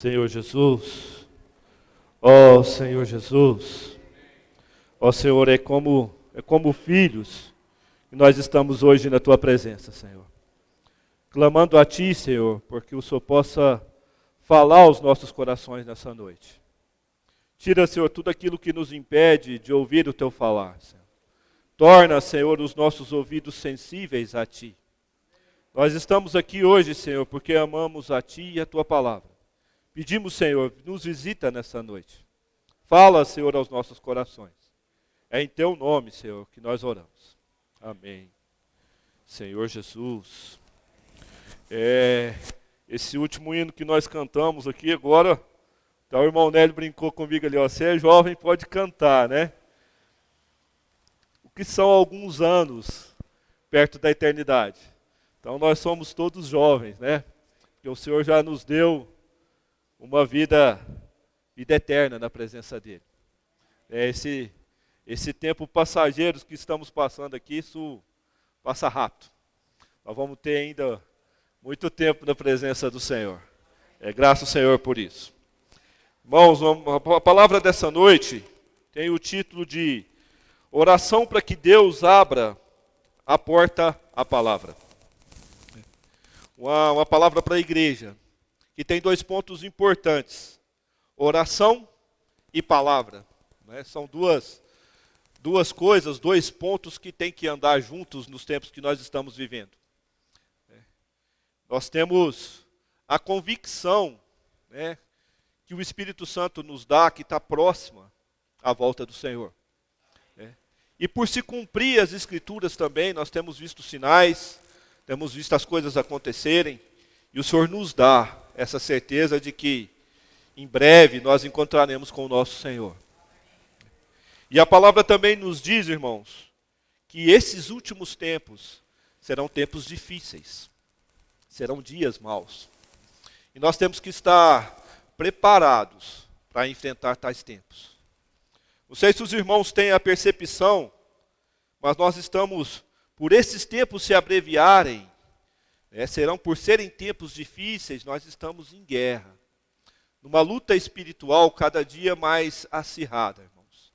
Senhor Jesus, ó Senhor Jesus, ó Senhor, é como filhos que nós estamos hoje na Tua presença, Senhor. Clamando a Ti, Senhor, porque o Senhor possa falar aos nossos corações nessa noite. Tira, Senhor, tudo aquilo que nos impede de ouvir o Teu falar, Senhor. Torna, Senhor, os nossos ouvidos sensíveis a Ti. Nós estamos aqui hoje, Senhor, porque amamos a Ti e a Tua palavra. Pedimos, Senhor, nos visita nessa noite. Fala, Senhor, aos nossos corações. É em Teu nome, Senhor, que nós oramos. Amém. Senhor Jesus. Esse último hino que nós cantamos aqui agora, então o irmão Nélio brincou comigo ali, ó, você é jovem, pode cantar, né? O que são alguns anos perto da eternidade? Então nós somos todos jovens, né? Porque o Senhor já nos deu uma vida eterna na presença dEle. Esse tempo passageiro que estamos passando aqui, isso passa rápido. Nós vamos ter ainda muito tempo na presença do Senhor. Graças ao Senhor por isso. Irmãos, a palavra dessa noite tem o título de Oração para que Deus abra a porta à palavra. Uma palavra para a igreja, que tem dois pontos importantes. Oração e palavra. Né? São duas coisas, dois pontos que têm que andar juntos nos tempos que nós estamos vivendo. Nós temos a convicção, né, que o Espírito Santo nos dá, que está próxima à volta do Senhor. E por se cumprir as Escrituras também, nós temos visto sinais, temos visto as coisas acontecerem, e o Senhor nos dá essa certeza de que em breve nós encontraremos com o nosso Senhor. E a palavra também nos diz, irmãos, que esses últimos tempos serão tempos difíceis, serão dias maus. E nós temos que estar preparados para enfrentar tais tempos. Não sei se os irmãos têm a percepção, mas nós estamos, por esses tempos se abreviarem, serão por serem tempos difíceis, nós estamos em guerra. Numa luta espiritual cada dia mais acirrada, irmãos.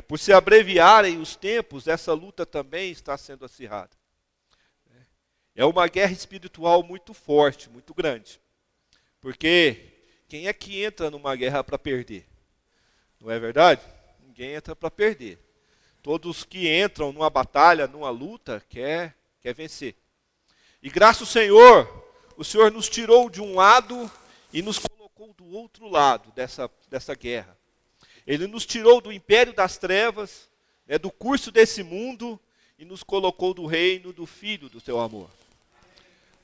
Por se abreviarem os tempos, essa luta também está sendo acirrada. É uma guerra espiritual muito forte, muito grande. Porque quem é que entra numa guerra para perder? Não é verdade? Ninguém entra para perder. Todos que entram numa batalha, numa luta, quer vencer. E graças ao Senhor, o Senhor nos tirou de um lado e nos colocou do outro lado dessa guerra. Ele nos tirou do império das trevas, do curso desse mundo, e nos colocou do reino do Filho do seu amor.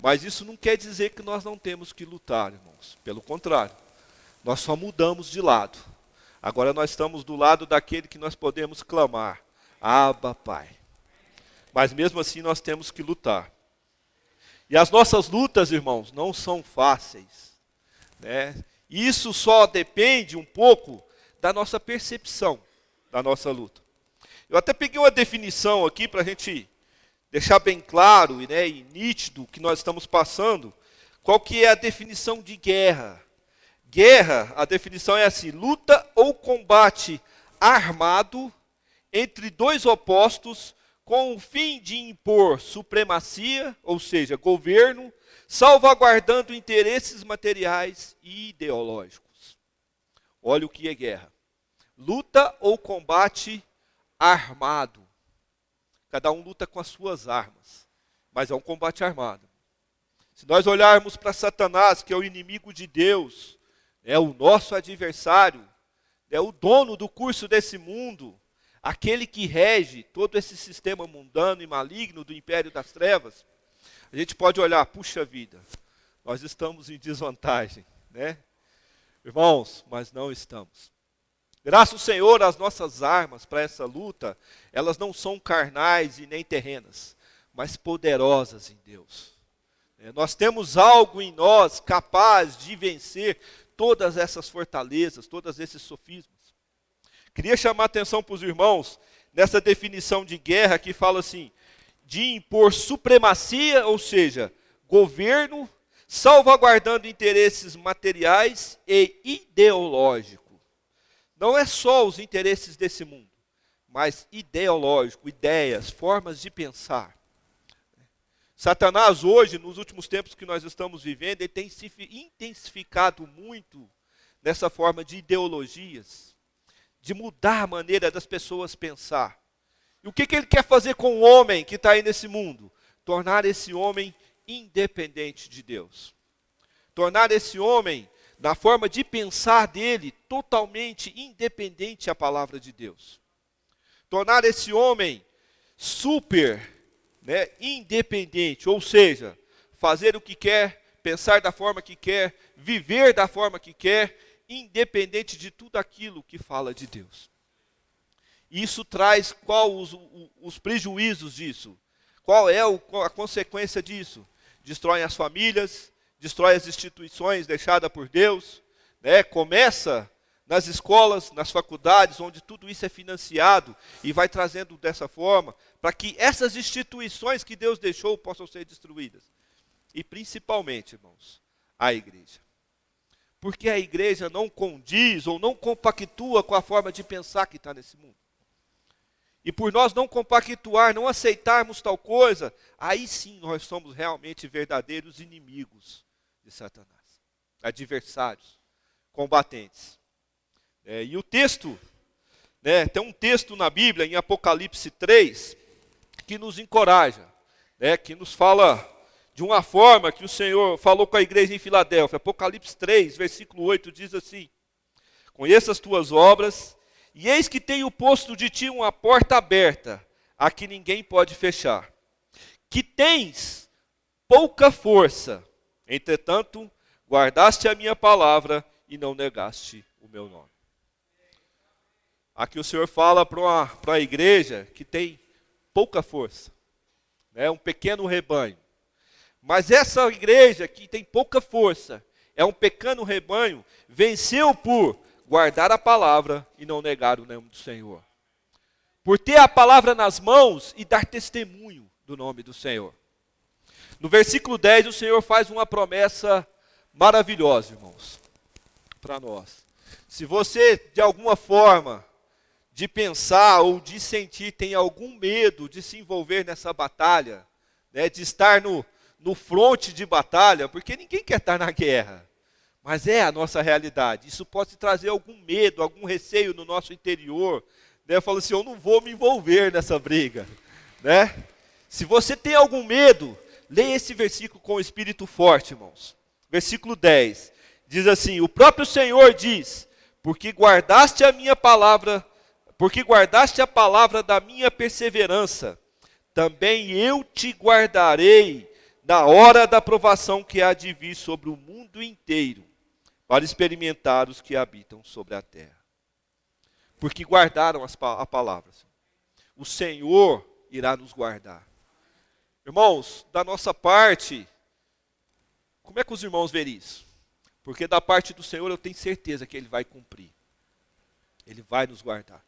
Mas isso não quer dizer que nós não temos que lutar, irmãos. Pelo contrário, nós só mudamos de lado. Agora nós estamos do lado daquele que nós podemos clamar, Abba, Pai. Mas mesmo assim nós temos que lutar. E as nossas lutas, irmãos, não são fáceis. Isso só depende um pouco da nossa percepção da nossa luta. Eu até peguei uma definição aqui para a gente deixar bem claro e nítido o que nós estamos passando. Qual que é a definição de guerra? Guerra, a definição é assim: luta ou combate armado entre dois opostos com o fim de impor supremacia, ou seja, governo, salvaguardando interesses materiais e ideológicos. Olha o que é guerra. Luta ou combate armado. Cada um luta com as suas armas, mas é um combate armado. Se nós olharmos para Satanás, que é o inimigo de Deus, é o nosso adversário, é o dono do curso desse mundo, aquele que rege todo esse sistema mundano e maligno do império das trevas, a gente pode olhar, puxa vida, nós estamos em desvantagem, né? Irmãos, mas não estamos. Graças ao Senhor, as nossas armas para essa luta, elas não são carnais e nem terrenas, mas poderosas em Deus. Nós temos algo em nós capaz de vencer todas essas fortalezas, todos esses sofismas. Queria chamar a atenção para os irmãos nessa definição de guerra que fala assim, de impor supremacia, ou seja, governo, salvaguardando interesses materiais e ideológicos. Não é só os interesses desse mundo, mas ideológico, ideias, formas de pensar. Satanás hoje, nos últimos tempos que nós estamos vivendo, ele tem se intensificado muito nessa forma de ideologias, de mudar a maneira das pessoas pensar. E o que ele quer fazer com o homem que está aí nesse mundo? Tornar esse homem independente de Deus. Tornar esse homem, na forma de pensar dele, totalmente independente da palavra de Deus. Tornar esse homem super, independente, ou seja, fazer o que quer, pensar da forma que quer, viver da forma que quer, independente de tudo aquilo que fala de Deus. Isso traz qual os prejuízos disso? Qual é a consequência disso? Destrói as famílias, destrói as instituições deixadas por Deus, começa nas escolas, nas faculdades, onde tudo isso é financiado e vai trazendo dessa forma, para que essas instituições que Deus deixou possam ser destruídas. E principalmente, irmãos, a igreja. Porque a igreja não condiz ou não compactua com a forma de pensar que está nesse mundo. E por nós não compactuar, não aceitarmos tal coisa, aí sim nós somos realmente verdadeiros inimigos de Satanás. Adversários, combatentes. E o texto, tem um texto na Bíblia, em Apocalipse 3, que nos encoraja, que nos fala de uma forma que o Senhor falou com a igreja em Filadélfia. Apocalipse 3, versículo 8, diz assim: conheço as tuas obras, e eis que tenho posto de ti uma porta aberta, a que ninguém pode fechar. Que tens pouca força, entretanto, guardaste a minha palavra e não negaste o meu nome. Aqui o Senhor fala para a igreja que tem pouca força, um pequeno rebanho. Mas essa igreja que tem pouca força, é um pequeno rebanho, venceu por guardar a palavra e não negar o nome do Senhor. Por ter a palavra nas mãos e dar testemunho do nome do Senhor. No versículo 10, o Senhor faz uma promessa maravilhosa, irmãos, para nós. Se você, de alguma forma, de pensar ou de sentir, tem algum medo de se envolver nessa batalha, de estar no fronte de batalha, porque ninguém quer estar na guerra. Mas é a nossa realidade. Isso pode trazer algum medo, algum receio no nosso interior. Fala assim, eu não vou me envolver nessa briga. Se você tem algum medo, leia esse versículo com o espírito forte, irmãos. Versículo 10. Diz assim, o próprio Senhor diz, porque guardaste a minha palavra, porque guardaste a palavra da minha perseverança, também eu te guardarei na hora da provação que há de vir sobre o mundo inteiro, para experimentar os que habitam sobre a terra. Porque guardaram a palavra. O Senhor irá nos guardar. Irmãos, da nossa parte, como é que os irmãos verem isso? Porque da parte do Senhor eu tenho certeza que Ele vai cumprir. Ele vai nos guardar.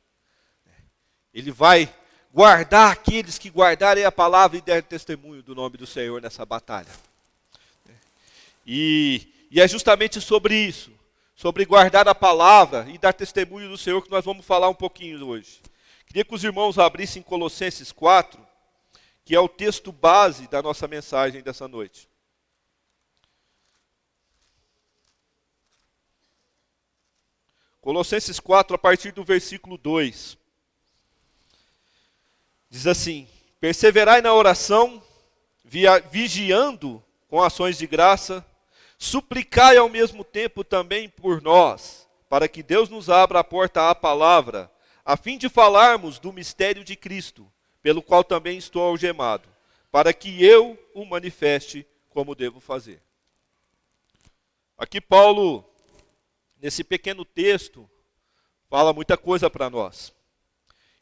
Ele vai guardar aqueles que guardarem a palavra e derem testemunho do nome do Senhor nessa batalha. E é justamente sobre isso, sobre guardar a palavra e dar testemunho do Senhor, que nós vamos falar um pouquinho hoje. Queria que os irmãos abrissem Colossenses 4, que é o texto base da nossa mensagem dessa noite. Colossenses 4, a partir do versículo 2. Diz assim, perseverai na oração, vigiando com ações de graça, suplicai ao mesmo tempo também por nós, para que Deus nos abra a porta à palavra, a fim de falarmos do mistério de Cristo, pelo qual também estou algemado, para que eu o manifeste como devo fazer. Aqui Paulo, nesse pequeno texto, fala muita coisa para nós.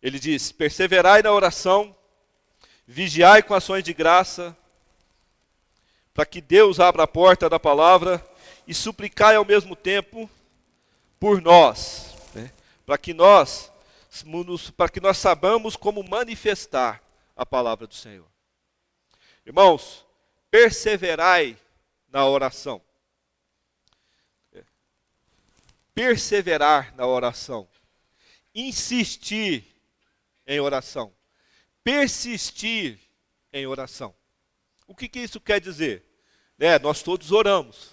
Ele diz, perseverai na oração, vigiai com ações de graça, para que Deus abra a porta da palavra e suplicai ao mesmo tempo por nós, para que nós saibamos como manifestar a palavra do Senhor. Irmãos, perseverai na oração. Perseverar na oração. Insistir em oração. Persistir em oração. O que isso quer dizer? Nós todos oramos.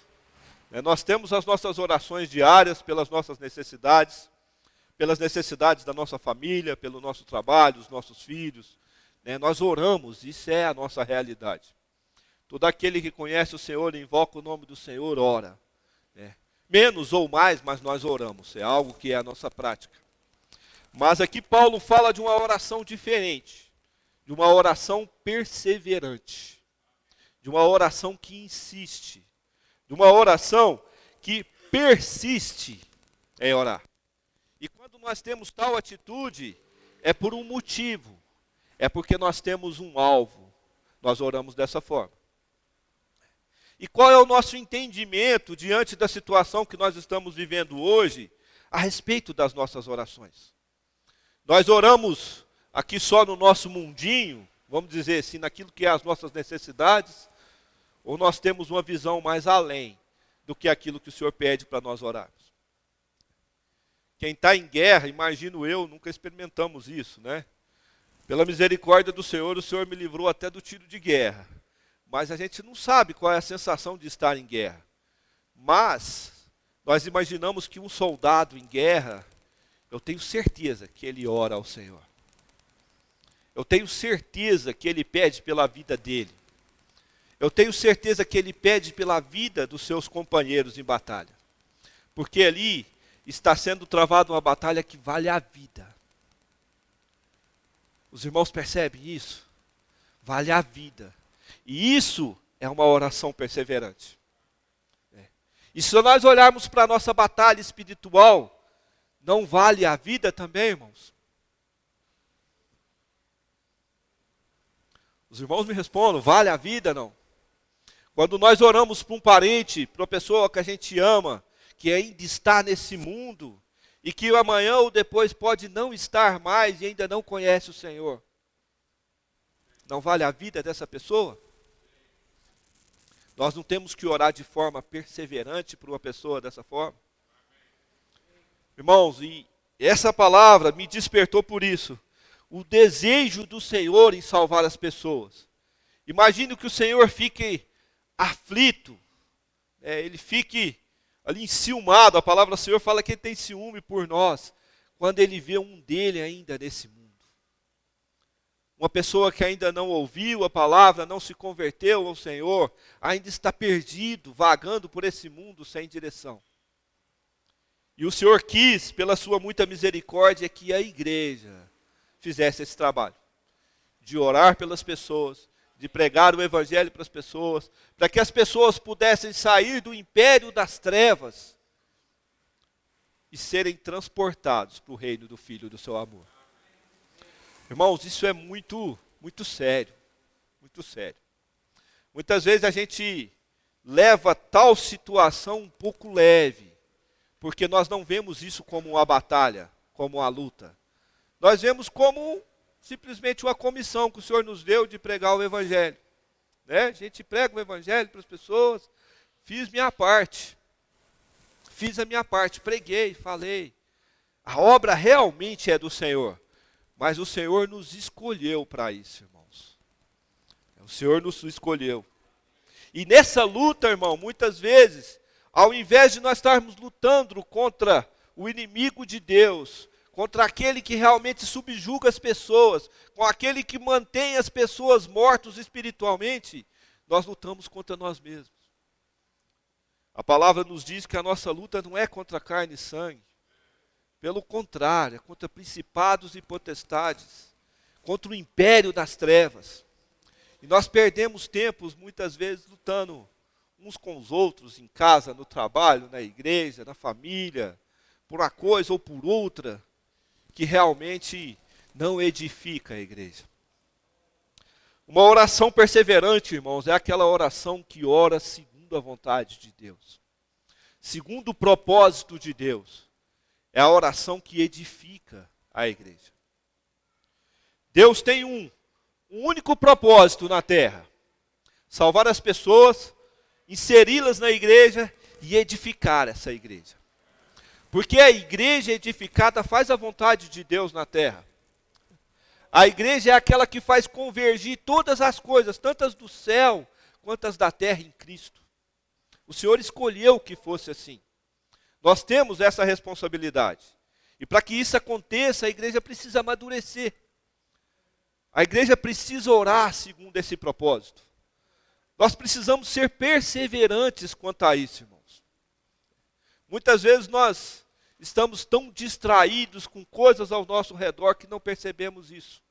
Nós temos as nossas orações diárias pelas nossas necessidades, pelas necessidades da nossa família, pelo nosso trabalho, dos nossos filhos. Nós oramos, isso é a nossa realidade. Todo aquele que conhece o Senhor e invoca o nome do Senhor, ora. Menos ou mais, mas nós oramos. É algo que é a nossa prática. Mas aqui Paulo fala de uma oração diferente. De uma oração perseverante. De uma oração que insiste. De uma oração que persiste em orar. E quando nós temos tal atitude, é por um motivo. É porque nós temos um alvo. Nós oramos dessa forma. E qual é o nosso entendimento diante da situação que nós estamos vivendo hoje a respeito das nossas orações? Nós oramos aqui só no nosso mundinho, vamos dizer assim, naquilo que é as nossas necessidades, ou nós temos uma visão mais além do que aquilo que o Senhor pede para nós orarmos? Quem está em guerra, imagino eu, nunca experimentamos isso, né? Pela misericórdia do Senhor, o Senhor me livrou até do tiro de guerra. Mas a gente não sabe qual é a sensação de estar em guerra. Mas nós imaginamos que um soldado em guerra, eu tenho certeza que ele ora ao Senhor. Eu tenho certeza que ele pede pela vida dele. Eu tenho certeza que ele pede pela vida dos seus companheiros em batalha. Porque ali está sendo travada uma batalha que vale a vida. Os irmãos percebem isso? Vale a vida. E isso é uma oração perseverante. E se nós olharmos para a nossa batalha espiritual, não vale a vida também, irmãos? Os irmãos me respondam, vale a vida não? Quando nós oramos para um parente, para uma pessoa que a gente ama, que ainda está nesse mundo, e que amanhã ou depois pode não estar mais e ainda não conhece o Senhor, não vale a vida dessa pessoa? Nós não temos que orar de forma perseverante por uma pessoa dessa forma? Irmãos, e essa palavra me despertou por isso. O desejo do Senhor em salvar as pessoas. Imagine que o Senhor fique aflito, ele fique ali enciumado. A palavra do Senhor fala que ele tem ciúme por nós, quando ele vê um dele ainda nesse mundo. Uma pessoa que ainda não ouviu a palavra, não se converteu ao Senhor, ainda está perdido, vagando por esse mundo sem direção. E o Senhor quis, pela sua muita misericórdia, que a igreja fizesse esse trabalho. De orar pelas pessoas, de pregar o evangelho para as pessoas, para que as pessoas pudessem sair do império das trevas e serem transportados para o reino do Filho do seu amor. Irmãos, isso é muito, muito sério, muito sério. Muitas vezes a gente leva tal situação um pouco leve, porque nós não vemos isso como uma batalha, como uma luta. Nós vemos como simplesmente uma comissão que o Senhor nos deu de pregar o Evangelho. A gente prega o Evangelho para as pessoas, fiz minha parte. Fiz a minha parte, preguei, falei. A obra realmente é do Senhor. Mas o Senhor nos escolheu para isso, irmãos. O Senhor nos escolheu. E nessa luta, irmão, muitas vezes, ao invés de nós estarmos lutando contra o inimigo de Deus, contra aquele que realmente subjuga as pessoas, com aquele que mantém as pessoas mortas espiritualmente, nós lutamos contra nós mesmos. A palavra nos diz que a nossa luta não é contra carne e sangue. Pelo contrário, é contra principados e potestades, contra o império das trevas. E nós perdemos tempos, muitas vezes, lutando uns com os outros, em casa, no trabalho, na igreja, na família, por uma coisa ou por outra, que realmente não edifica a igreja. Uma oração perseverante, irmãos, é aquela oração que ora segundo a vontade de Deus, segundo o propósito de Deus. É a oração que edifica a igreja. Deus tem um único propósito na terra: salvar as pessoas inseri-las na igreja e edificar essa igreja. Porque a igreja edificada faz a vontade de Deus na terra. A igreja é aquela que faz convergir todas as coisas, tantas do céu quanto as da terra em Cristo. O Senhor escolheu que fosse assim. Nós temos essa responsabilidade. E para que isso aconteça, a igreja precisa amadurecer. A igreja precisa orar segundo esse propósito. Nós precisamos ser perseverantes quanto a isso, irmãos. Muitas vezes nós estamos tão distraídos com coisas ao nosso redor que não percebemos isso.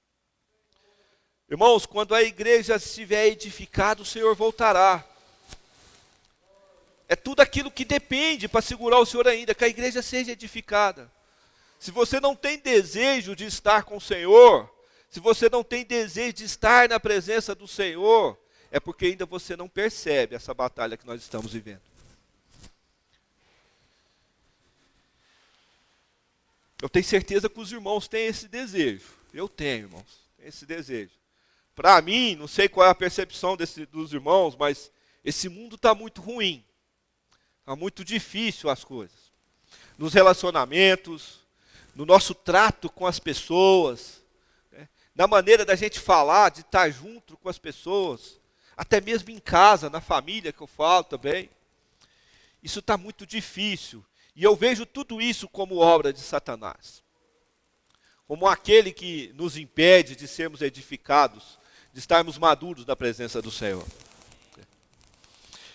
Irmãos, quando a igreja estiver edificada, o Senhor voltará. É tudo aquilo que depende para segurar o Senhor ainda, que a igreja seja edificada. Se você não tem desejo de estar com o Senhor, se você não tem desejo de estar na presença do Senhor, é porque ainda você não percebe essa batalha que nós estamos vivendo. Eu tenho certeza que os irmãos têm esse desejo. Eu tenho, irmãos, tenho esse desejo. Para mim, não sei qual é a percepção dos irmãos, mas esse mundo está muito ruim. Está muito difícil as coisas. Nos relacionamentos, no nosso trato com as pessoas, né? Na maneira da gente falar, de estar junto com as pessoas, até mesmo em casa, na família que eu falo também. Isso está muito difícil. E eu vejo tudo isso como obra de Satanás. Como aquele que nos impede de sermos edificados, de estarmos maduros na presença do Senhor.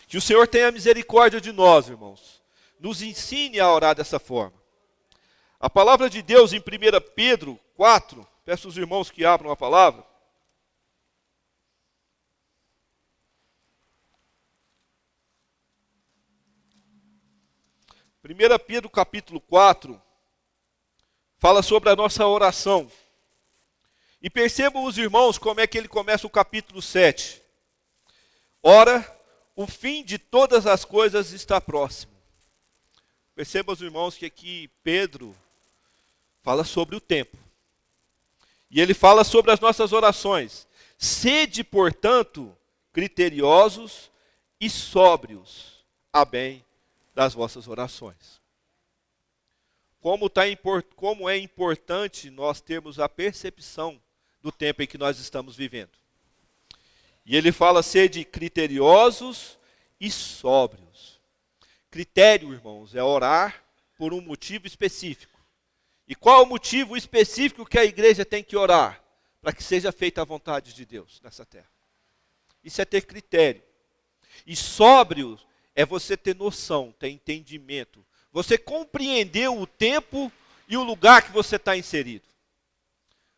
Que o Senhor tenha misericórdia de nós, irmãos. Nos ensine a orar dessa forma. A palavra de Deus em 1 Pedro 4, peço os irmãos que abram a palavra. 1 Pedro capítulo 4, fala sobre a nossa oração. E percebam os irmãos como é que ele começa o capítulo 7. Ora, o fim de todas as coisas está próximo. Percebam os irmãos que aqui Pedro fala sobre o tempo. E ele fala sobre as nossas orações. Sede, portanto, criteriosos e sóbrios a bem das vossas orações. Como é importante nós termos a percepção do tempo em que nós estamos vivendo. E ele fala sede criteriosos e sóbrios. Critério, irmãos, é orar por um motivo específico. E qual é o motivo específico que a igreja tem que orar? Para que seja feita a vontade de Deus nessa terra. Isso é ter critério. E sóbrios é você ter noção, ter entendimento. Você compreender o tempo e o lugar que você está inserido.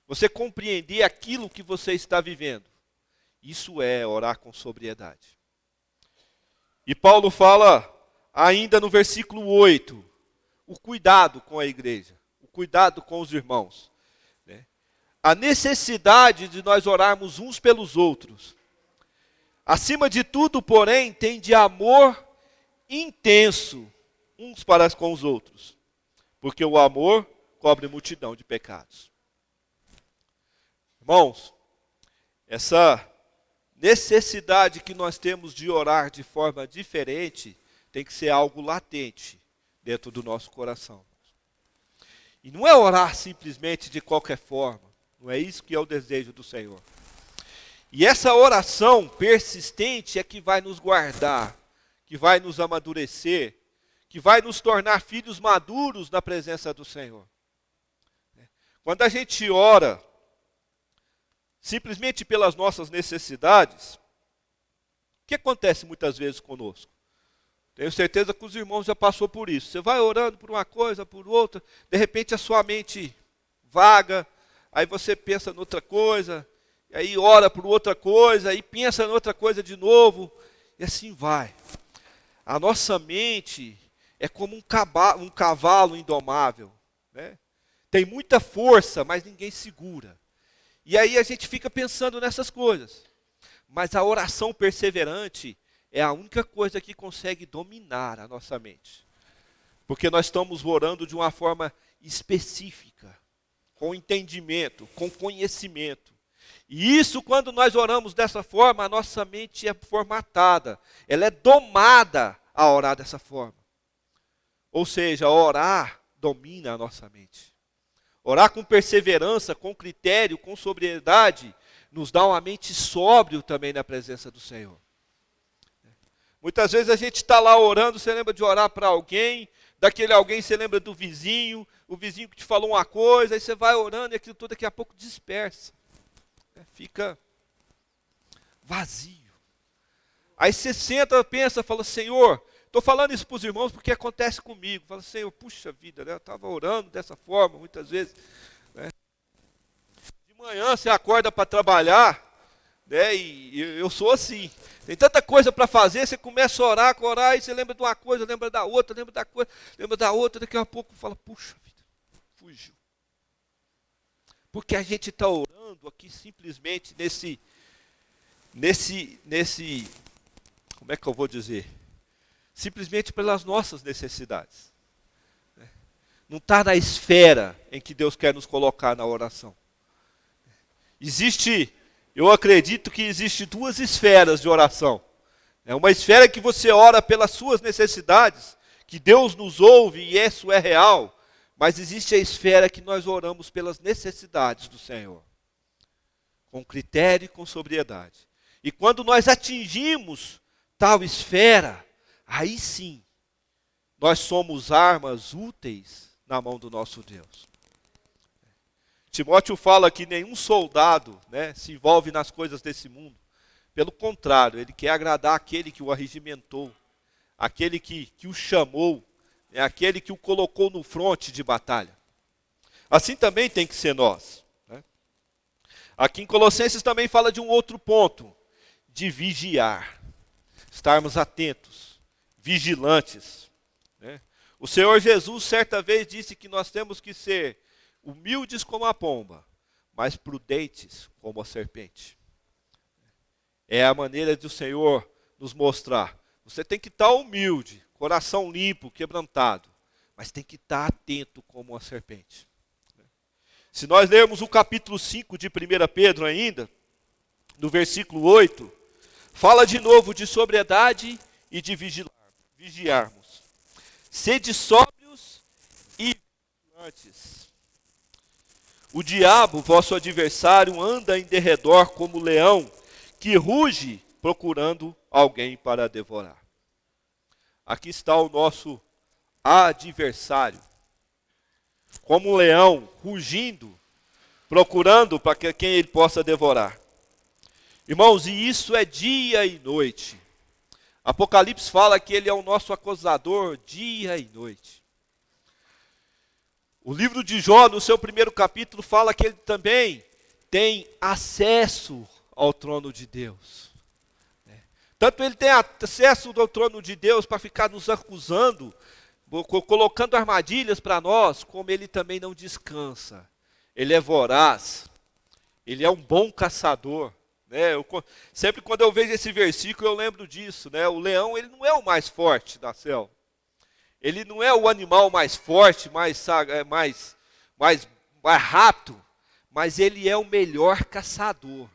Você compreender aquilo que você está vivendo. Isso é orar com sobriedade. E Paulo fala ainda no versículo 8, o cuidado com a igreja, o cuidado com os irmãos. Né? A necessidade de nós orarmos uns pelos outros. Acima de tudo, porém, tem de amor intenso uns para com os outros, porque o amor cobre multidão de pecados. Irmãos, essa necessidade que nós temos de orar de forma diferente tem que ser algo latente dentro do nosso coração. E não é orar simplesmente de qualquer forma, não é isso que é o desejo do Senhor. E essa oração persistente é que vai nos guardar, que vai nos amadurecer, que vai nos tornar filhos maduros na presença do Senhor. Quando a gente ora simplesmente pelas nossas necessidades, o que acontece muitas vezes conosco? Tenho certeza que os irmãos já passou por isso. Você vai orando por uma coisa, por outra, de repente a sua mente vaga, aí você pensa em outra coisa, aí ora por outra coisa, aí pensa em outra coisa de novo, e assim vai. A nossa mente é como um cavalo indomável, né? Tem muita força, mas ninguém segura. E aí a gente fica pensando nessas coisas. Mas a oração perseverante é a única coisa que consegue dominar a nossa mente. Porque nós estamos orando de uma forma específica, com entendimento, com conhecimento. E isso, quando nós oramos dessa forma, a nossa mente é formatada, ela é domada a orar dessa forma. Ou seja, orar domina a nossa mente. Orar com perseverança, com critério, com sobriedade, nos dá uma mente sóbrio também na presença do Senhor. Muitas vezes a gente está lá orando, você lembra de orar para alguém, daquele alguém você lembra do vizinho, o vizinho que te falou uma coisa, aí você vai orando e aquilo tudo daqui a pouco dispersa. Fica vazio. Aí você senta, pensa, fala, Senhor, estou falando isso para os irmãos porque acontece comigo. Fala, Senhor, puxa vida, né? Eu estava orando dessa forma, muitas vezes. Né? De manhã você acorda para trabalhar, né? E eu sou assim. Tem tanta coisa para fazer, você começa a orar, e você lembra de uma coisa, lembra da outra, lembra da outra, daqui a pouco fala, puxa vida, fugiu. Porque a gente está orando aqui simplesmente nesse, como é que eu vou dizer? Simplesmente pelas nossas necessidades. Não está na esfera em que Deus quer nos colocar na oração. Eu acredito que existe duas esferas de oração. É uma esfera que você ora pelas suas necessidades, que Deus nos ouve e isso é real. Mas existe a esfera que nós oramos pelas necessidades do Senhor. Com critério e com sobriedade. E quando nós atingimos tal esfera, aí sim, nós somos armas úteis na mão do nosso Deus. Timóteo fala que nenhum soldado, né, se envolve nas coisas desse mundo. Pelo contrário, ele quer agradar aquele que o arregimentou, aquele que o chamou, é aquele que o colocou no fronte de batalha. Assim também tem que ser nós. Né? Aqui em Colossenses também fala de um outro ponto, de vigiar, estarmos atentos, vigilantes. Né? O Senhor Jesus certa vez disse que nós temos que ser humildes como a pomba, mas prudentes como a serpente. É a maneira do Senhor nos mostrar. Você tem que estar humilde, coração limpo, quebrantado, mas tem que estar atento como uma serpente. Se nós lermos o capítulo 5 de 1 Pedro ainda, no versículo 8, fala de novo de sobriedade e de vigiarmos. Sede sóbrios e vigilantes. O diabo, vosso adversário, anda em derredor como leão, que ruge procurando alguém para devorar. Aqui está o nosso adversário, como um leão, rugindo, procurando para quem ele possa devorar. Irmãos, e isso é dia e noite. Apocalipse fala que ele é o nosso acusador dia e noite. O livro de Jó, no seu primeiro capítulo, fala que ele também tem acesso ao trono de Deus. Tanto ele tem acesso ao trono de Deus para ficar nos acusando, colocando armadilhas para nós, como ele também não descansa. Ele é voraz, ele é um bom caçador. Né? Sempre quando eu vejo esse versículo eu lembro disso. Né? O leão ele não é o mais forte da selva. Ele não é o animal mais forte, mais rápido, mas ele é o melhor caçador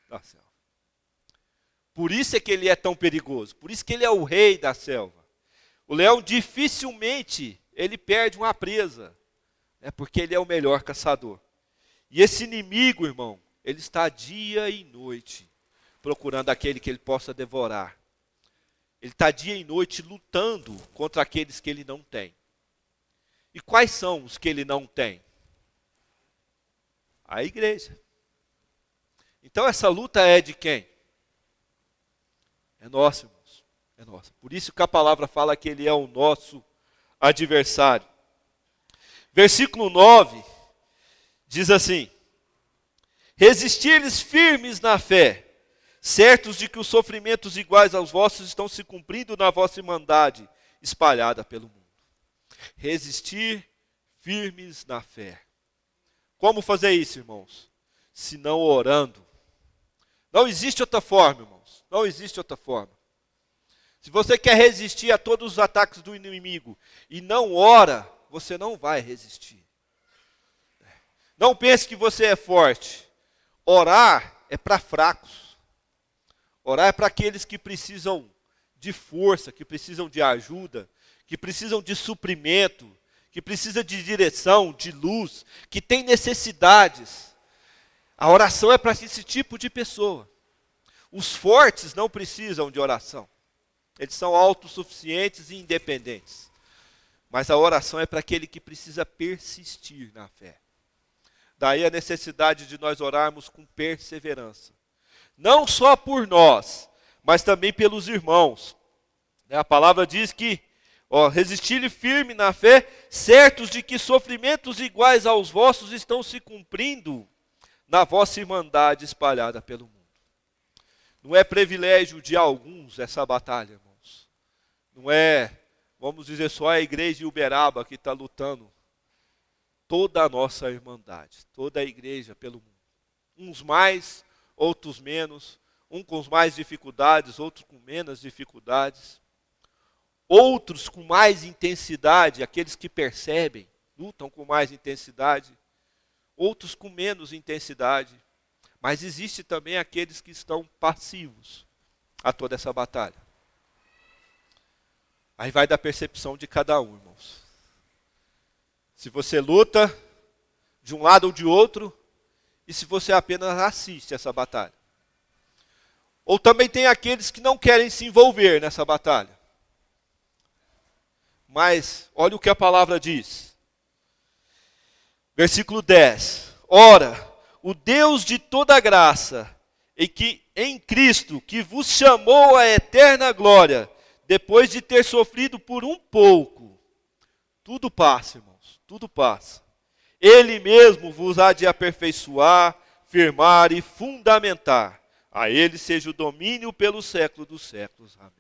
da selva. Por isso é que ele é tão perigoso, por isso que ele é o rei da selva. O leão dificilmente ele perde uma presa, porque ele é o melhor caçador. E esse inimigo, irmão, ele está dia e noite procurando aquele que ele possa devorar. Ele está dia e noite lutando contra aqueles que ele não tem. E quais são os que ele não tem? A igreja. Então essa luta é de quem? É nossa, irmãos. É nossa. Por isso que a palavra fala que ele é o nosso adversário. Versículo 9 diz assim: resistir-lhes firmes na fé, certos de que os sofrimentos iguais aos vossos estão se cumprindo na vossa irmandade espalhada pelo mundo. Resistir firmes na fé. Como fazer isso, irmãos? Se não orando. Não existe outra forma, irmãos. Não existe outra forma. Se você quer resistir a todos os ataques do inimigo e não ora, você não vai resistir. Não pense que você é forte. orar é para fracos. Orar é para aqueles que precisam de força, que precisam de ajuda, que precisam de suprimento, que precisam de direção, de luz, que tem necessidades. A oração é para esse tipo de pessoa. Os fortes não precisam de oração. Eles são autossuficientes e independentes. Mas a oração é para aquele que precisa persistir na fé. Daí a necessidade de nós orarmos com perseverança. Não só por nós, mas também pelos irmãos. A palavra diz que, resistir firme na fé, certos de que sofrimentos iguais aos vossos estão se cumprindo na vossa irmandade espalhada pelo mundo. Não é privilégio de alguns essa batalha, irmãos. Não é, vamos dizer, só a igreja de Uberaba que está lutando. Toda a nossa irmandade, toda a igreja pelo mundo. Uns mais, outros menos. Um com mais dificuldades, outros com menos dificuldades. Outros com mais intensidade, aqueles que percebem, lutam com mais intensidade. Outros com menos intensidade. Mas existe também aqueles que estão passivos a toda essa batalha. Aí vai da percepção de cada um, irmãos. Se você luta de um lado ou de outro, e se você apenas assiste essa batalha. Ou também tem aqueles que não querem se envolver nessa batalha. Mas, olha o que a palavra diz. Versículo 10. Ora, o Deus de toda graça, em Cristo, que vos chamou à eterna glória, depois de ter sofrido por um pouco, tudo passa, irmãos, tudo passa. Ele mesmo vos há de aperfeiçoar, firmar e fundamentar. A ele seja o domínio pelo século dos séculos. Amém.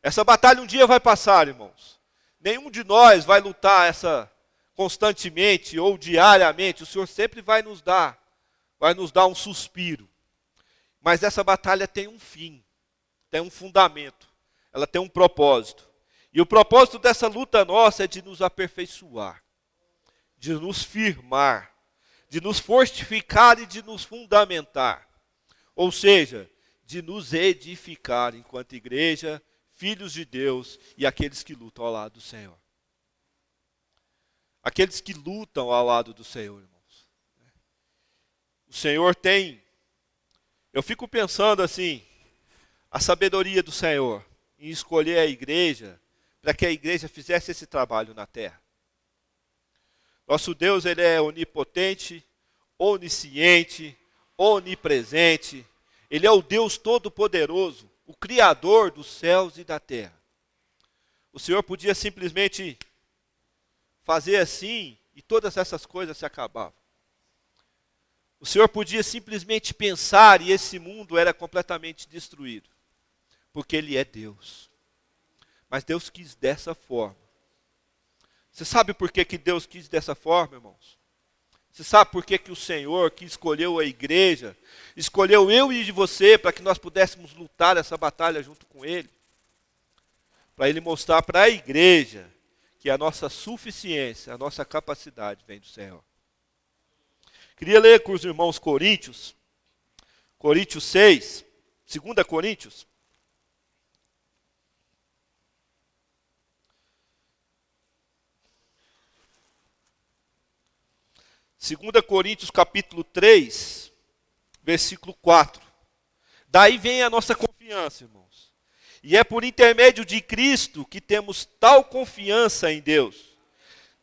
Essa batalha um dia vai passar, irmãos. Nenhum de nós vai lutar essa constantemente ou diariamente. O Senhor sempre vai nos dar um suspiro. Mas essa batalha tem um fim, tem um fundamento, ela tem um propósito. E o propósito dessa luta nossa é de nos aperfeiçoar, de nos firmar, de nos fortificar e de nos fundamentar. Ou seja, de nos edificar enquanto igreja, filhos de Deus e aqueles que lutam ao lado do Senhor. Aqueles que lutam ao lado do Senhor, irmãos. O Senhor tem, eu fico pensando assim, a sabedoria do Senhor em escolher a igreja, para que a igreja fizesse esse trabalho na terra. Nosso Deus, Ele é onipotente, onisciente, onipresente. Ele é o Deus todo-poderoso, o Criador dos céus e da terra. O Senhor podia simplesmente fazer assim e todas essas coisas se acabavam. O Senhor podia simplesmente pensar e esse mundo era completamente destruído. Porque Ele é Deus. Mas Deus quis dessa forma. Você sabe por que Deus quis dessa forma, irmãos? Você sabe por que o Senhor, que escolheu a igreja, escolheu eu e você para que nós pudéssemos lutar essa batalha junto com Ele? Para Ele mostrar para a igreja que a nossa suficiência, a nossa capacidade vem do Senhor. Queria ler com os irmãos Coríntios 6, 2 Coríntios. 2 Coríntios capítulo 3, versículo 4. Daí vem a nossa confiança, irmãos. E é por intermédio de Cristo que temos tal confiança em Deus.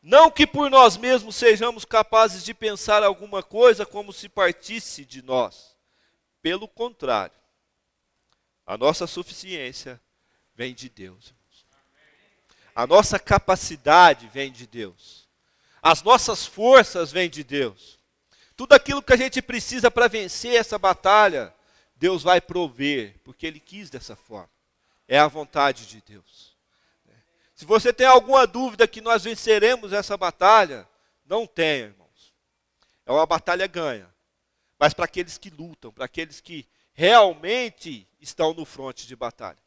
Não que por nós mesmos sejamos capazes de pensar alguma coisa como se partisse de nós. Pelo contrário, a nossa suficiência vem de Deus, irmãos. A nossa capacidade vem de Deus. As nossas forças vêm de Deus. Tudo aquilo que a gente precisa para vencer essa batalha, Deus vai prover, porque Ele quis dessa forma. É a vontade de Deus. Se você tem alguma dúvida que nós venceremos essa batalha, não tenha, irmãos. É uma batalha ganha. Mas para aqueles que lutam, para aqueles que realmente estão no fronte de batalha.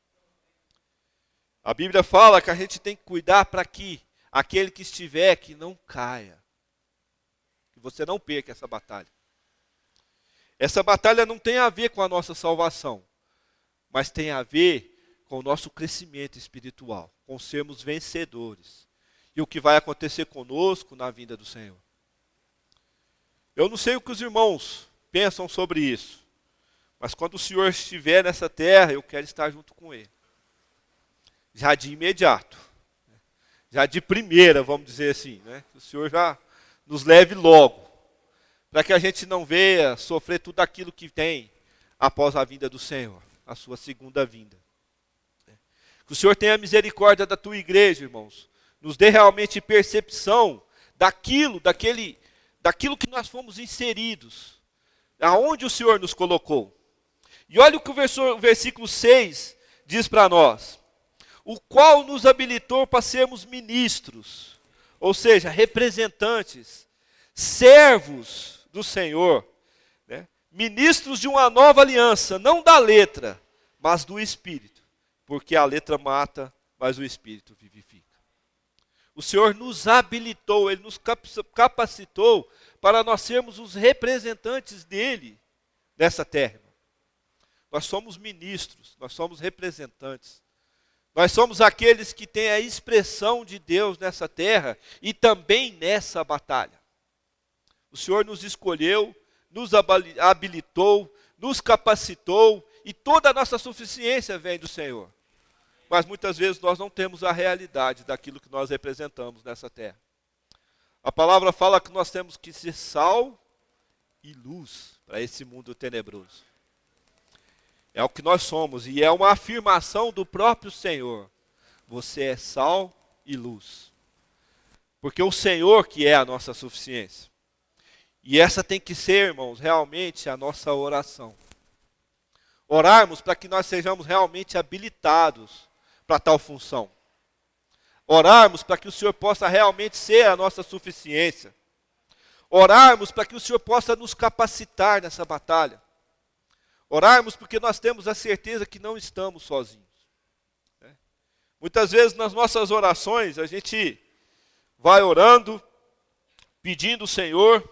A Bíblia fala que a gente tem que cuidar para que aquele que estiver, que não caia. Que você não perca essa batalha. Essa batalha não tem a ver com a nossa salvação, mas tem a ver com o nosso crescimento espiritual, com sermos vencedores. E o que vai acontecer conosco na vinda do Senhor. Eu não sei o que os irmãos pensam sobre isso, mas quando o Senhor estiver nessa terra, eu quero estar junto com Ele. Já de imediato. Já de primeira, vamos dizer assim. Né? Que o Senhor já nos leve logo. Para que a gente não venha sofrer tudo aquilo que tem após a vinda do Senhor, a sua segunda vinda. Que o Senhor tenha misericórdia da tua igreja, irmãos. Nos dê realmente percepção daquilo que nós fomos inseridos. Aonde o Senhor nos colocou. E olha o que o versículo 6 diz para nós. O qual nos habilitou para sermos ministros, ou seja, representantes, servos do Senhor, né? Ministros de uma nova aliança, não da letra, mas do Espírito, porque a letra mata, mas o Espírito vivifica. O Senhor nos habilitou, Ele nos capacitou para nós sermos os representantes dEle nessa terra. Nós somos ministros, nós somos representantes. Nós somos aqueles que têm a expressão de Deus nessa terra e também nessa batalha. O Senhor nos escolheu, nos habilitou, nos capacitou e toda a nossa suficiência vem do Senhor. Mas muitas vezes nós não temos a realidade daquilo que nós representamos nessa terra. A palavra fala que nós temos que ser sal e luz para esse mundo tenebroso. É o que nós somos e é uma afirmação do próprio Senhor. Você é sal e luz. Porque o Senhor que é a nossa suficiência. E essa tem que ser, irmãos, realmente a nossa oração. Orarmos para que nós sejamos realmente habilitados para tal função. Orarmos para que o Senhor possa realmente ser a nossa suficiência. Orarmos para que o Senhor possa nos capacitar nessa batalha. Orarmos porque nós temos a certeza que não estamos sozinhos. Muitas vezes nas nossas orações a gente vai orando, pedindo ao Senhor,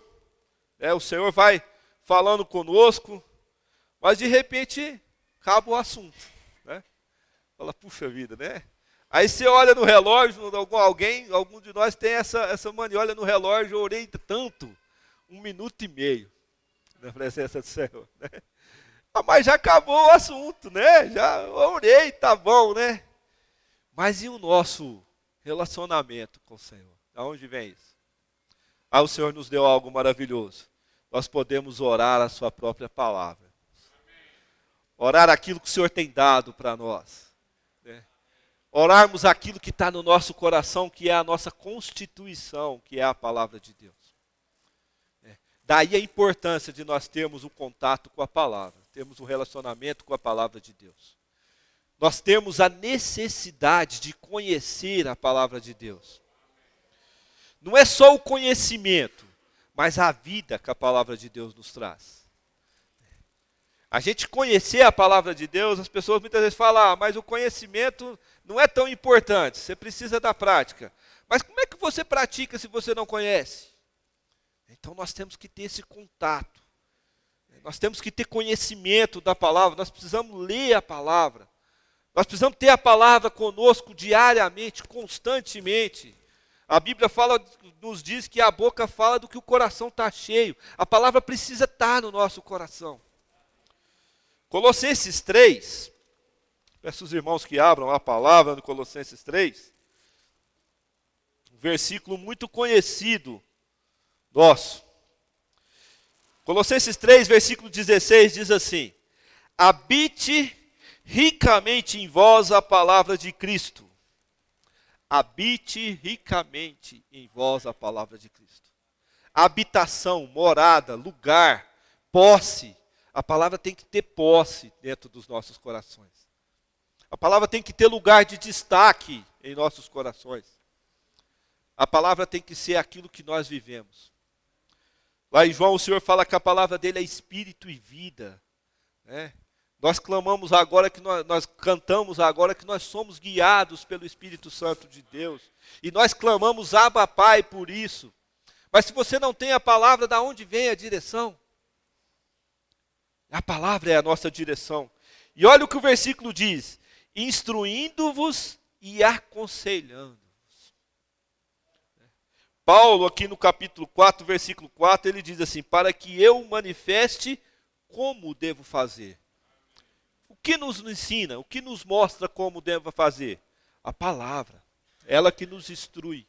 o Senhor vai falando conosco, mas de repente acaba o assunto. Né? Fala, puxa vida, né? Aí você olha no relógio, algum de nós tem essa mania, olha no relógio, eu orei tanto, 1 minuto e meio na presença do Senhor. Né? Mas já acabou o assunto, né? Já orei, tá bom, né? Mas e o nosso relacionamento com o Senhor? Aonde vem isso? O Senhor nos deu algo maravilhoso. Nós podemos orar a sua própria palavra. Orar aquilo que o Senhor tem dado para nós. Né? Orarmos aquilo que está no nosso coração, que é a nossa constituição, que é a palavra de Deus. Daí a importância de nós termos o contato com a palavra, termos um relacionamento com a palavra de Deus. Nós temos a necessidade de conhecer a palavra de Deus. Não é só o conhecimento, mas a vida que a palavra de Deus nos traz. A gente conhecer a palavra de Deus, as pessoas muitas vezes falam, mas o conhecimento não é tão importante, você precisa da prática. Mas como é que você pratica se você não conhece? Então nós temos que ter esse contato. Nós temos que ter conhecimento da palavra, nós precisamos ler a palavra. Nós precisamos ter a palavra conosco diariamente, constantemente. A Bíblia nos diz que a boca fala do que o coração está cheio. A palavra precisa estar no nosso coração. Colossenses 3, peço os irmãos que abram a palavra no Colossenses 3, um versículo muito conhecido nosso. Colossenses 3, versículo 16 diz assim: habite ricamente em vós a palavra de Cristo. Habite ricamente em vós a palavra de Cristo. Habitação, morada, lugar, posse. A palavra tem que ter posse dentro dos nossos corações. A palavra tem que ter lugar de destaque em nossos corações. A palavra tem que ser aquilo que nós vivemos. Lá em João o Senhor fala que a palavra dele é espírito e vida. Né? Nós clamamos agora, nós cantamos agora que nós somos guiados pelo Espírito Santo de Deus. E nós clamamos Abba Pai por isso. Mas se você não tem a palavra, da onde vem a direção? A palavra é a nossa direção. E olha o que o versículo diz: instruindo-vos e aconselhando. Paulo, aqui no capítulo 4, versículo 4, ele diz assim: para que eu manifeste como devo fazer. O que nos ensina, o que nos mostra como devo fazer? A palavra, ela que nos instrui.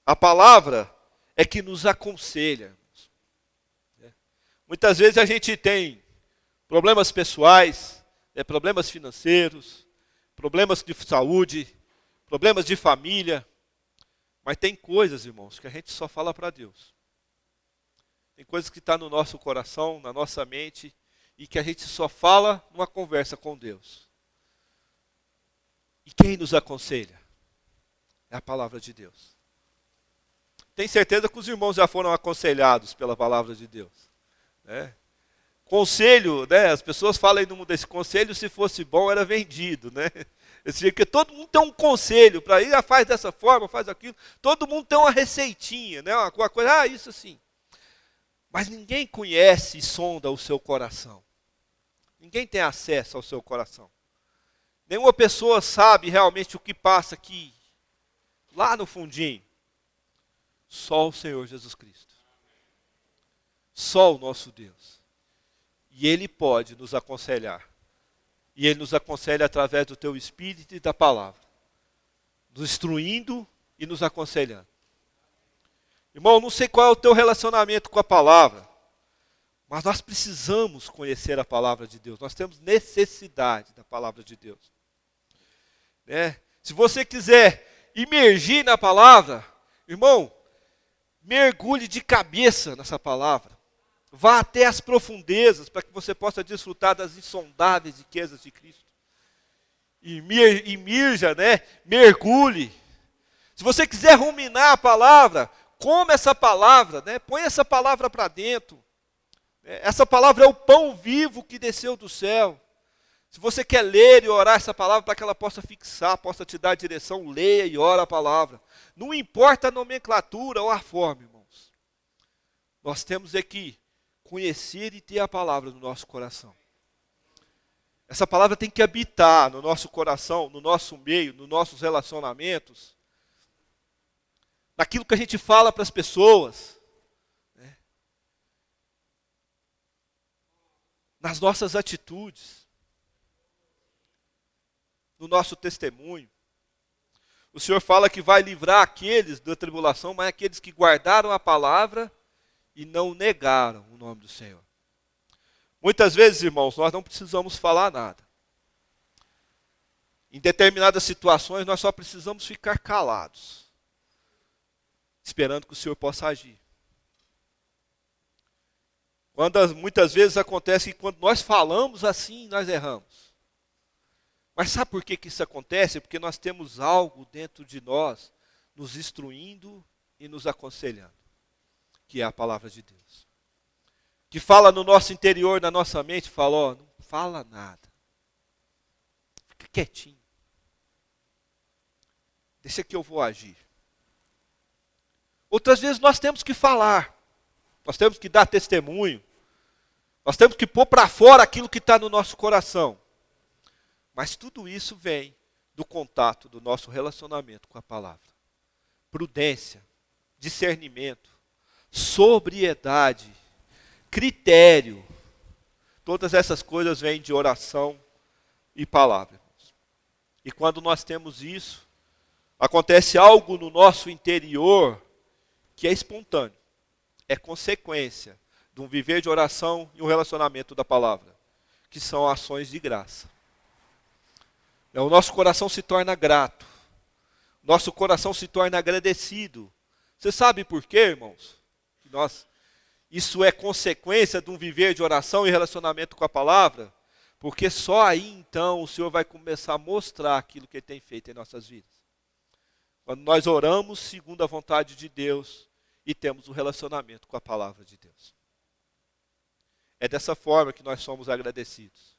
A palavra é que nos aconselha. Muitas vezes a gente tem problemas pessoais, problemas financeiros, problemas de saúde, problemas de família. Mas tem coisas, irmãos, que a gente só fala para Deus. Tem coisas que estão no nosso coração, na nossa mente, e que a gente só fala numa conversa com Deus. E quem nos aconselha? É a palavra de Deus. Tenho certeza que os irmãos já foram aconselhados pela palavra de Deus. Né? Conselho, né? As pessoas falam aí no mundo desse conselho, se fosse bom era vendido, né? Porque todo mundo tem um conselho para ir, faz dessa forma, faz aquilo. Todo mundo tem uma receitinha, né? Uma coisa, isso assim. Mas ninguém conhece e sonda o seu coração. Ninguém tem acesso ao seu coração. Nenhuma pessoa sabe realmente o que passa aqui, lá no fundinho. Só o Senhor Jesus Cristo. Só o nosso Deus. E Ele pode nos aconselhar. E Ele nos aconselha através do teu Espírito e da palavra. Nos instruindo e nos aconselhando. Irmão, não sei qual é o teu relacionamento com a palavra. Mas nós precisamos conhecer a palavra de Deus. Nós temos necessidade da palavra de Deus. Né? Se você quiser imergir na palavra, irmão, mergulhe de cabeça nessa palavra. Vá até as profundezas para que você possa desfrutar das insondáveis riquezas de Cristo. Imirja, né? Mergulhe. Se você quiser ruminar a palavra, come essa palavra, né? Põe essa palavra para dentro. Essa palavra é o pão vivo que desceu do céu. Se você quer ler e orar essa palavra para que ela possa fixar, possa te dar direção, leia e ora a palavra. Não importa a nomenclatura ou a forma, irmãos. Nós temos aqui conhecer e ter a palavra no nosso coração. Essa palavra tem que habitar no nosso coração, no nosso meio, nos nossos relacionamentos, naquilo que a gente fala para as pessoas, né? Nas nossas atitudes, no nosso testemunho. O Senhor fala que vai livrar aqueles da tribulação, mas aqueles que guardaram a palavra e não negaram o nome do Senhor. Muitas vezes, irmãos, nós não precisamos falar nada. Em determinadas situações, nós só precisamos ficar calados, esperando que o Senhor possa agir. Muitas vezes acontece que quando nós falamos assim, nós erramos. Mas sabe por que isso acontece? Porque nós temos algo dentro de nós, nos instruindo e nos aconselhando, que é a palavra de Deus. Que fala no nosso interior, na nossa mente, fala, não fala nada. Fica quietinho. Deixa que eu vou agir. Outras vezes nós temos que falar. Nós temos que dar testemunho. Nós temos que pôr para fora aquilo que está no nosso coração. Mas tudo isso vem do contato do nosso relacionamento com a palavra. Prudência, discernimento, sobriedade, critério. Todas essas coisas vêm de oração e palavra. E quando nós temos isso, acontece algo no nosso interior que é espontâneo. É consequência de um viver de oração e um relacionamento da palavra, que são ações de graça. O nosso coração se torna grato. Nosso coração se torna agradecido. Você sabe por quê, irmãos? Isso é consequência de um viver de oração e relacionamento com a palavra? Porque só aí então o Senhor vai começar a mostrar aquilo que Ele tem feito em nossas vidas. Quando nós oramos segundo a vontade de Deus e temos um relacionamento com a palavra de Deus. É dessa forma que nós somos agradecidos.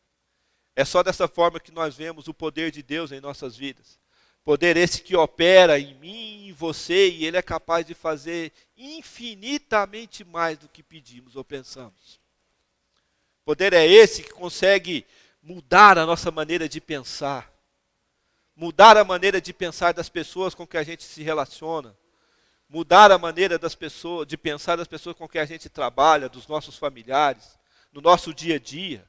É só dessa forma que nós vemos o poder de Deus em nossas vidas. Poder esse que opera em mim e em você, e Ele é capaz de fazer infinitamente mais do que pedimos ou pensamos. Poder é esse que consegue mudar a nossa maneira de pensar. Mudar a maneira de pensar das pessoas com que a gente se relaciona. Mudar a maneira das pessoas, de pensar das pessoas com que a gente trabalha, dos nossos familiares, no nosso dia a dia.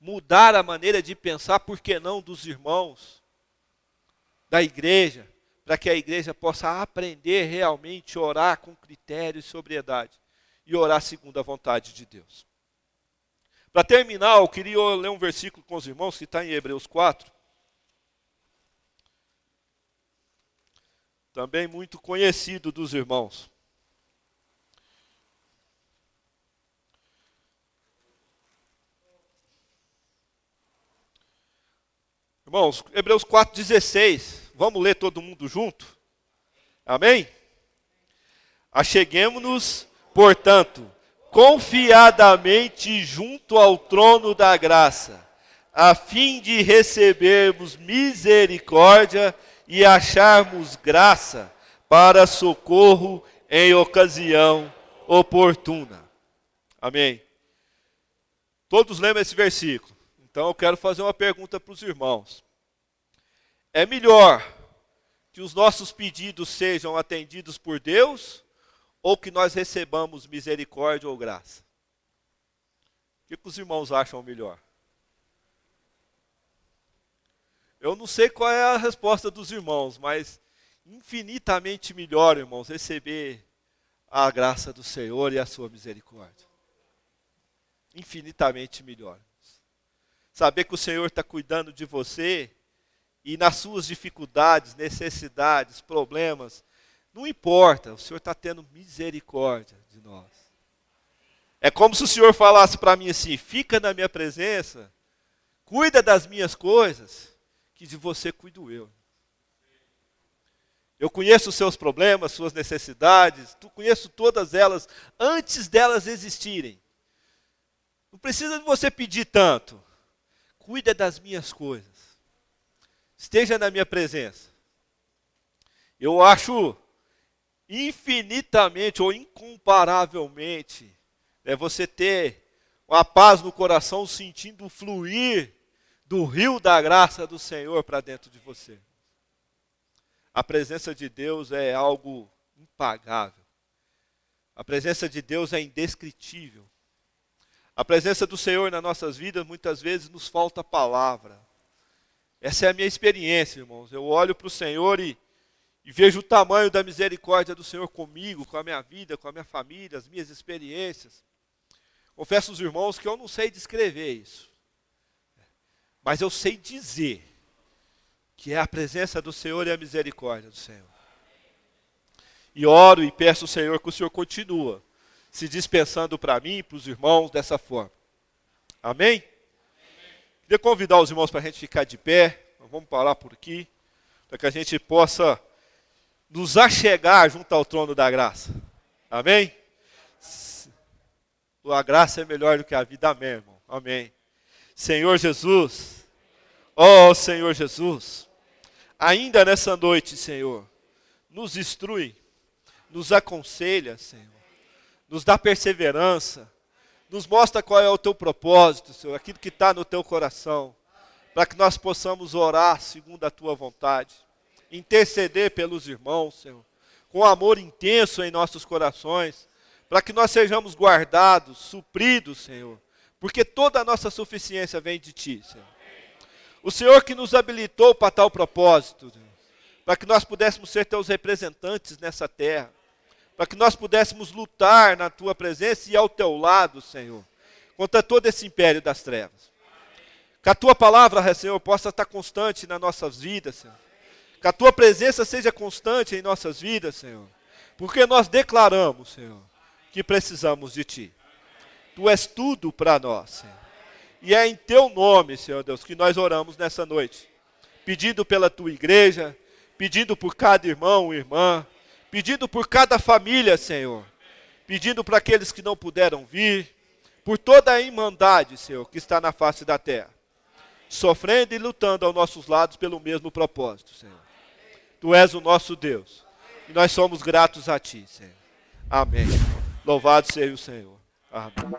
Mudar a maneira de pensar, por que não, dos irmãos, da igreja, para que a igreja possa aprender realmente a orar com critério e sobriedade e orar segundo a vontade de Deus. Para terminar, eu queria ler um versículo com os irmãos que está em Hebreus 4. Também muito conhecido dos irmãos. Irmãos, Hebreus 4,16. Vamos ler todo mundo junto? Amém? Acheguemo-nos, portanto, confiadamente junto ao trono da graça, a fim de recebermos misericórdia e acharmos graça para socorro em ocasião oportuna. Amém. Todos lembram esse versículo? Então eu quero fazer uma pergunta para os irmãos. É melhor que os nossos pedidos sejam atendidos por Deus ou que nós recebamos misericórdia ou graça? O que os irmãos acham melhor? Eu não sei qual é a resposta dos irmãos, mas infinitamente melhor, irmãos, receber a graça do Senhor e a sua misericórdia. Infinitamente melhor. Saber que o Senhor está cuidando de você e nas suas dificuldades, necessidades, problemas, não importa, o Senhor está tendo misericórdia de nós. É como se o Senhor falasse para mim assim: fica na minha presença, cuida das minhas coisas, que de você cuido eu. Eu conheço os seus problemas, suas necessidades, conheço todas elas antes delas existirem. Não precisa de você pedir tanto. Cuida das minhas coisas. Esteja na minha presença. Eu acho infinitamente ou incomparavelmente você ter uma paz no coração, sentindo o fluir do rio da graça do Senhor para dentro de você. A presença de Deus é algo impagável. A presença de Deus é indescritível. A presença do Senhor nas nossas vidas, muitas vezes, nos falta palavra. Essa é a minha experiência, irmãos. Eu olho para o Senhor e vejo o tamanho da misericórdia do Senhor comigo, com a minha vida, com a minha família, as minhas experiências. Confesso aos irmãos que eu não sei descrever isso. Mas eu sei dizer que é a presença do Senhor e a misericórdia do Senhor. E oro e peço ao Senhor que o Senhor continue se dispensando para mim e para os irmãos dessa forma. Amém? Queria convidar os irmãos para a gente ficar de pé. Vamos parar por aqui, para que a gente possa nos achegar junto ao trono da graça. Amém? A graça é melhor do que a vida, amém, irmão. Amém. Senhor Jesus, ó Senhor Jesus, ainda nessa noite, Senhor, nos instrui, nos aconselha, Senhor, nos dá perseverança, nos mostra qual é o teu propósito, Senhor, aquilo que está no teu coração, para que nós possamos orar segundo a tua vontade, interceder pelos irmãos, Senhor, com amor intenso em nossos corações, para que nós sejamos guardados, supridos, Senhor, porque toda a nossa suficiência vem de Ti, Senhor. O Senhor que nos habilitou para tal propósito, Senhor, para que nós pudéssemos ser Teus representantes nessa terra, para que nós pudéssemos lutar na Tua presença e ao Teu lado, Senhor, contra todo esse império das trevas. Que a Tua palavra, Senhor, possa estar constante nas nossas vidas, Senhor. Que a Tua presença seja constante em nossas vidas, Senhor, porque nós declaramos, Senhor, que precisamos de Ti. Tu és tudo para nós, Senhor. E é em Teu nome, Senhor Deus, que nós oramos nessa noite, pedindo pela Tua igreja, pedindo por cada irmão e irmã, pedindo por cada família, Senhor, pedindo para aqueles que não puderam vir, por toda a irmandade, Senhor, que está na face da terra, sofrendo e lutando aos nossos lados pelo mesmo propósito, Senhor. Tu és o nosso Deus, e nós somos gratos a Ti, Senhor. Amém. Louvado seja o Senhor. Amém.